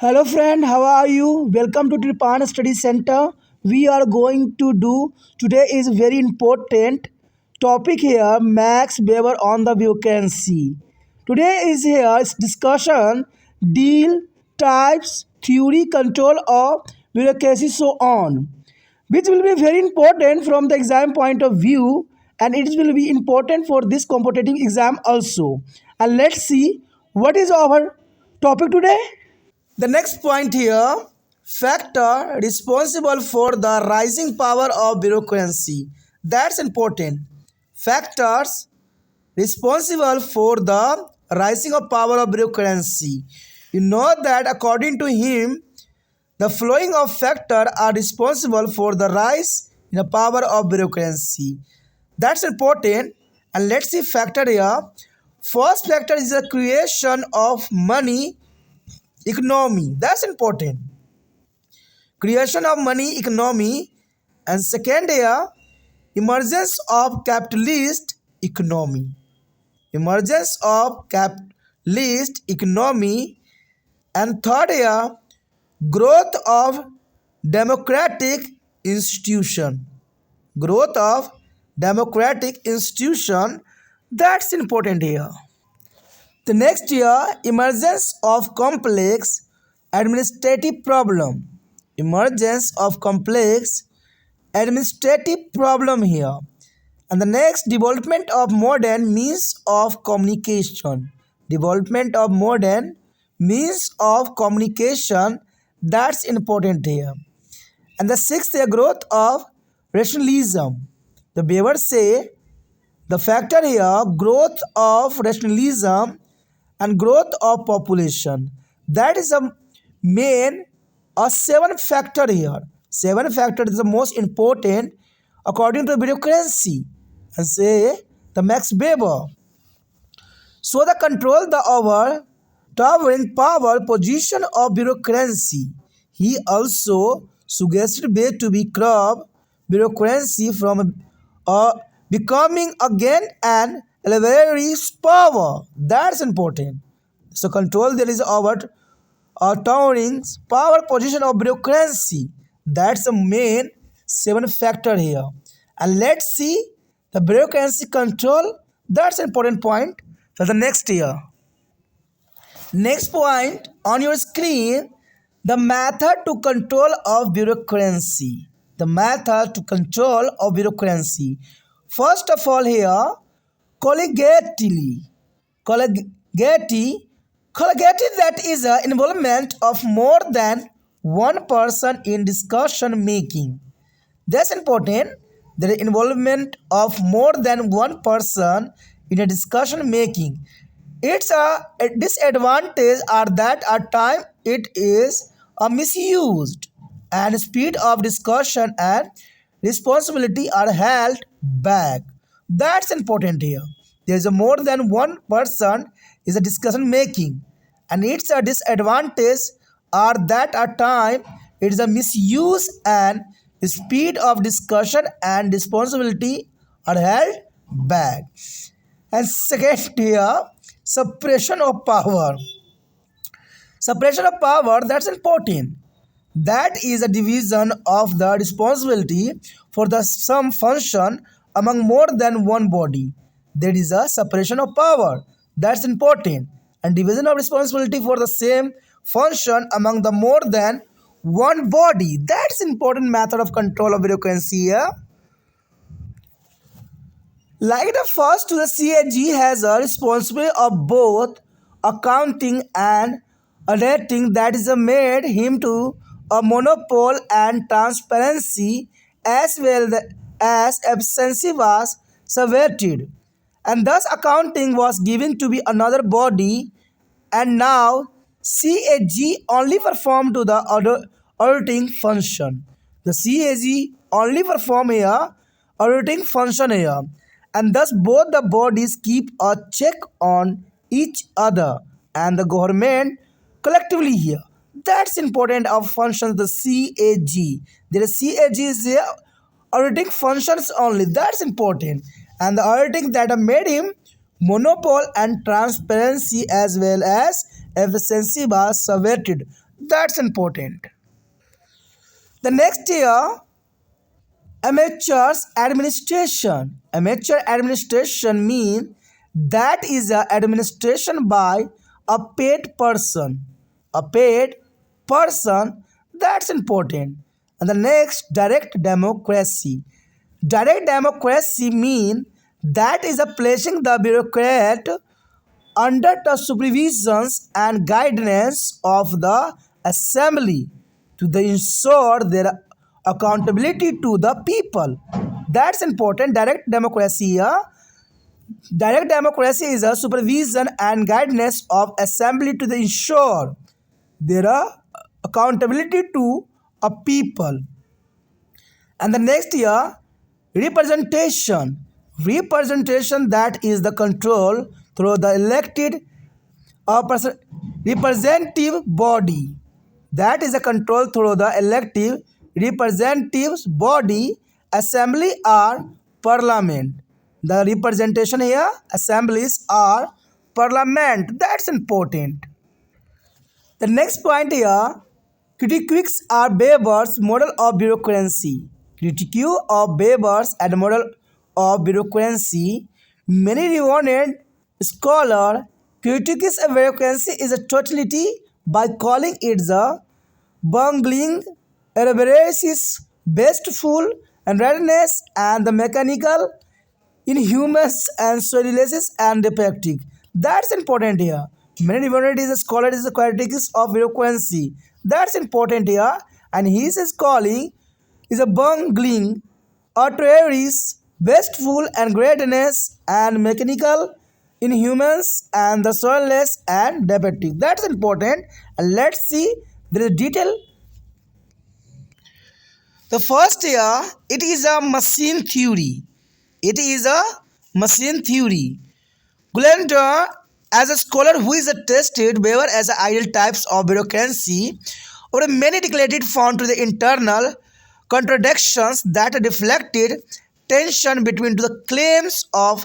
Hello friend, how are you? Welcome to Tripan Study Center. We are going to do today is very important topic here, Max Weber on the vacancy. Today is here is discussion, deal, types, theory, control of bureaucracy, so on, which will be very important from the exam point of view, and it will be important for this competitive exam also. And let's see what is our topic today. The next point here, factor responsible for the rising power of bureaucracy. That's important. Factors responsible for the rising of power of bureaucracy. You know that according to him, the following of factors are responsible for the rise in the power of bureaucracy. That's important. And let's see factor here. First factor is the creation of money economy. That's important. Creation of money economy. And second here, emergence of capitalist economy. Emergence of capitalist economy. And third here, growth of democratic institution. Growth of democratic institution. That's important here. The next year, emergence of complex administrative problem. Emergence of complex administrative problem here. And the next, development of modern means of communication. Development of modern means of communication. That's important here. And the sixth, the growth of rationalism. The Weber say the factor here, growth of rationalism and growth of population. That is a main a seven factor here. Seven factor is the most important according to bureaucracy and say the Max Weber. So the control the over towering power position of bureaucracy. He also suggested way to be curb bureaucracy from becoming again an elevator's power. That's important. So control there is over towering power position of bureaucracy. That's the main seven factor here. And let's see the bureaucracy control. That's an important point for the next year. Next point on your screen, the method to control of bureaucracy. The method to control of bureaucracy. First of all here, collegiately. Collegiality, collegiality that is a involvement of more than one person in discussion making. That's important. The involvement of more than one person in a discussion making. Its a disadvantage are that at time it is misused and speed of discussion and responsibility are held back. That's important here. There is a more than one person is a discussion making, and its a disadvantage are that at time it is a misuse and speed of discussion and responsibility are held back. And second here, suppression of power. Separation of power, that's important. That is a division of the responsibility for the some function among more than one body. There is a separation of power. That's important. And division of responsibility for the same function among the more than one body. That's important method of control of bureaucracy here. Like the first to the CAG has a responsibility of both accounting and auditing that is made him to a monopole and transparency as well as efficiency was subverted. And thus accounting was given to be another body, and now CAG only perform to the auditing function. The CAG only perform here auditing function here, and thus both the bodies keep a check on each other and the government collectively here. That's important of functions the CAG. There is CAG is here auditing functions only. That's important. And the auditing that made him monopole and transparency as well as efficiency was subverted. That's important. The next year, amateurs administration. Amateur administration means that is a administration by a paid person. A paid person, that's important. And the next, direct democracy. Direct democracy means that is a placing the bureaucrat under the supervisions and guidance of the assembly to ensure their accountability to the people. That's important. Direct democracy. Direct democracy is a supervision and guidance of assembly to ensure their accountability to a people. And the next year, representation. Representation, that is the control through the elected representative body. That is a control through the elective representatives body, assembly or parliament. The representation here, assemblies or parliament. That's important. The next point here, critiques are Weber's model of bureaucracy. Critique of Weber's and model of bureaucracy. Many renowned scholars critiques of bureaucracy is a totality by calling it the bungling, elaboracies, wasteful, and readiness, and the mechanical inhumous and soilless and defective. That's important here. Many divinity is a scholar is a critics of eloquency. That's important here. And his calling is a bungling, arteries, wasteful and greatness and mechanical inhumans and the soulless and defective. That's important. And let's see the detail. The first here, it is a machine theory. It is a machine theory. Gullender, as a scholar who is tested Weber as ideal types of bureaucracy, or many declared found to the internal contradictions that reflected tension between the claims of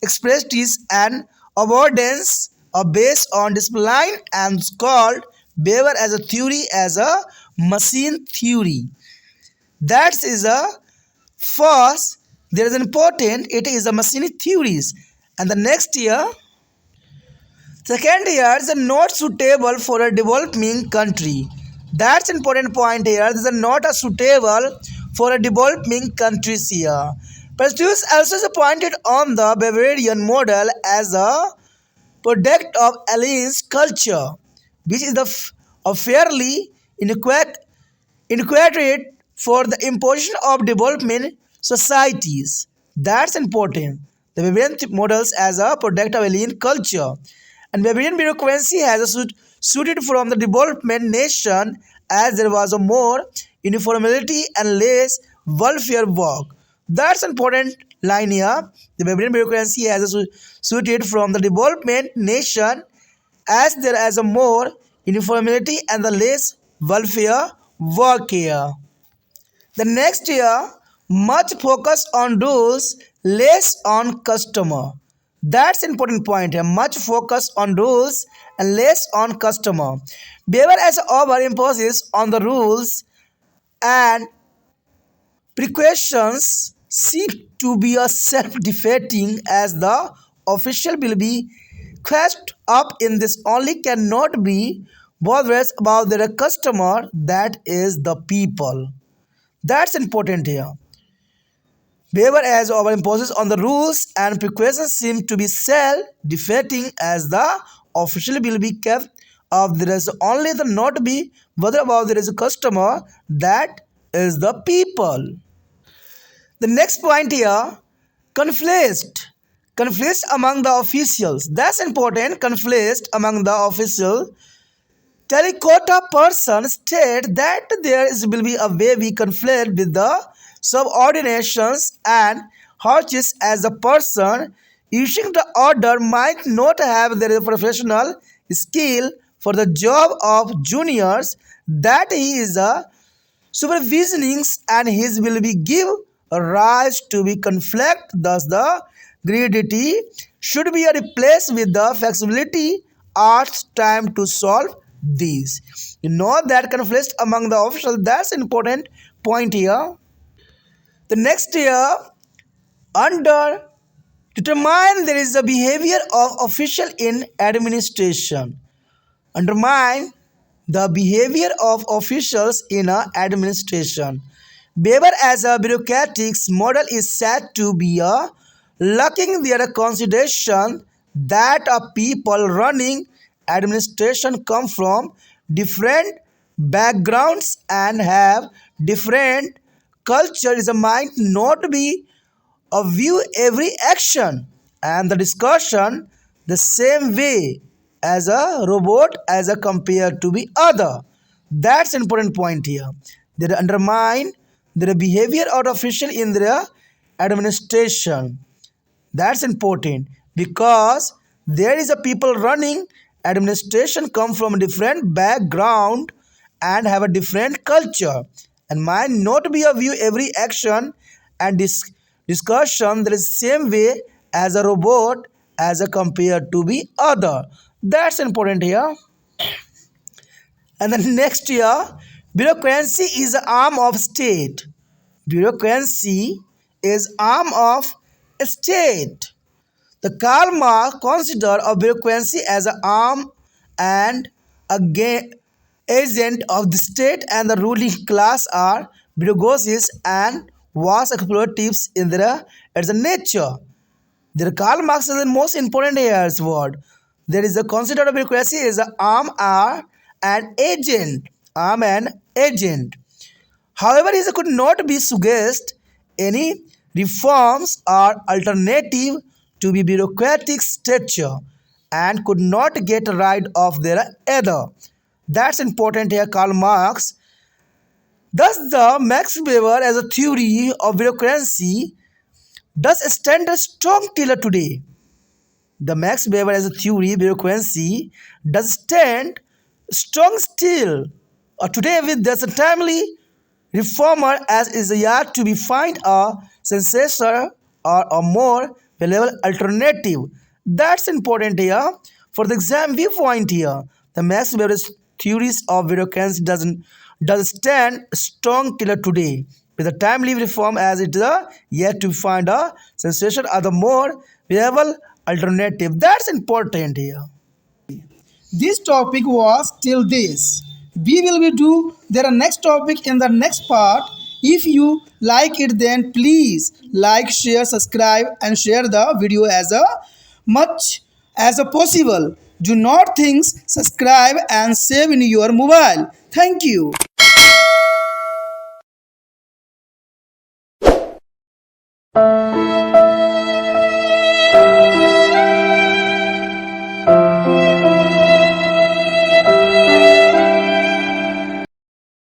expressiveness and avoidance are based on discipline and called Weber as a theory as a machine theory. That is a first, there is an important, it is a machine theories. And the next year, second year is not suitable for a developing country. That's important point here. This is not a suitable for a developing countries here. Prestige also is pointed on the Bavarian model as a product of alien culture, which is a fairly inadequate for the imposition of development societies. That's important. The Bavarian models as a product of alien culture. And Bavarian bureaucracy has a suited from the development nation as there was a more uniformity and less welfare work. That's important line here. The Bavarian bureaucracy has a suited from the development nation as there is a more uniformity and the less welfare work here. The next year, much focus on rules, less on customer. That's important point here. Much focus on rules and less on customer. Behavior as over imposes on the rules and precautions seem to be a self-defeating as the official will be quest up in this only cannot be bothered about their customer, that is the people. That's important here. Behavior as over imposes on the rules and precautions seem to be self-defeating as the official will be kept of there is only the not be whether about there is a customer, that is the people. The next point here, conflict. Conflict among the officials. That's important. Conflict among the officials. Terracotta person state that will be a way we conflict with the subordinations and horses as the person issuing the order might not have the professional skill for the job of juniors that he is a supervisioning and his will be give rise to be conflict. Thus the gradity should be replaced with the flexibility arts time to solve these. You know that conflict among the officials. That's important point here. The next year, under determine there is the behavior of official in administration. Undermine the behavior of officials in a administration. Behavior as a bureaucratic model is said to be a lacking their consideration that a people running administration come from different backgrounds and have different culture is a might not be a view every action and the discussion the same way as a robot as a compared to the other. That's important point here. They undermine their behavior or official in their administration. That's important because there is a people running administration come from a different background and have a different culture and might not be a view every action and discussion the same way as a robot as a compared to the other. That's important here. And the next year, bureaucracy is an arm of state. Bureaucracy is arm of state. The Karl Marx considered a bureaucracy as an arm and a agent of the state and the ruling class are bureaucracies and was exploratives in their as a nature. The Karl Marx is the most important here's word. There is a considered bureaucracy is an arm or an agent. Arm and agent. However, he could not be suggest any reforms or alternative to be bureaucratic stature and could not get rid of their other. That's important here, Karl Marx. Thus, the Max Weber as a theory of bureaucracy does stand strong till today. The Max Weber as a theory bureaucracy does stand strong still. Today, with this timely reformer as is yet to be find a successor or a more valuable alternative. That's important here. For the exam viewpoint here, the Max Weber's theories of bureaucracy does stand strong till today. With the timely reform as it is yet to find a successor or the more viable alternative. That's important here. This topic was till this. We will be do their next topic in the next part. If you like it, then please like, share, subscribe, and share the video as a much as a possible. Do not think subscribe and save in your mobile. Thank you.